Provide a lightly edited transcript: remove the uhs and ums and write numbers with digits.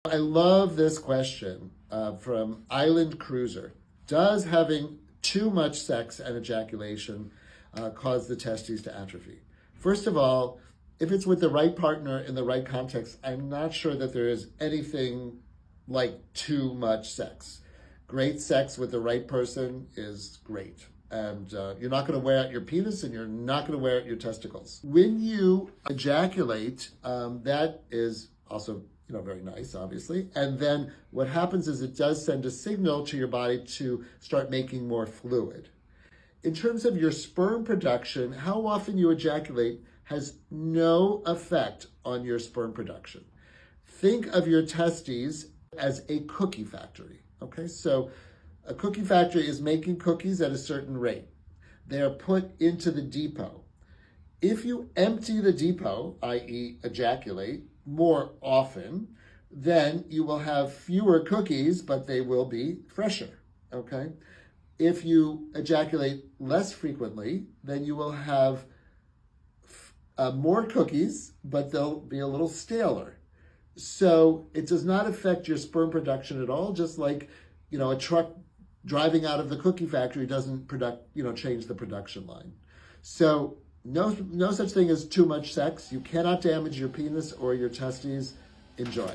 I love this question from Island Cruiser. Does having too much sex and ejaculation cause the testes to atrophy? First of all, if it's with the right partner in the right context, I'm not sure that there is anything like too much sex. Great sex with the right person is great. And you're not going to wear out your penis and you're not going to wear out your testicles. When you ejaculate, that is also very nice, obviously. And then what happens is it does send a signal to your body to start making more fluid. In terms of your sperm production, how often you ejaculate has no effect on your sperm production. Think of your testes as a cookie factory, okay? So a cookie factory is making cookies at a certain rate. They are put into the depot. If you empty the depot, i.e. ejaculate, more often, then you will have fewer cookies, but they will be fresher, okay? If you ejaculate less frequently, then you will have more cookies, but they'll be a little staler. So it does not affect your sperm production at all, just like, a truck driving out of the cookie factory doesn't change the production line. So no such thing as too much sex. You cannot damage your penis or your testes. Enjoy.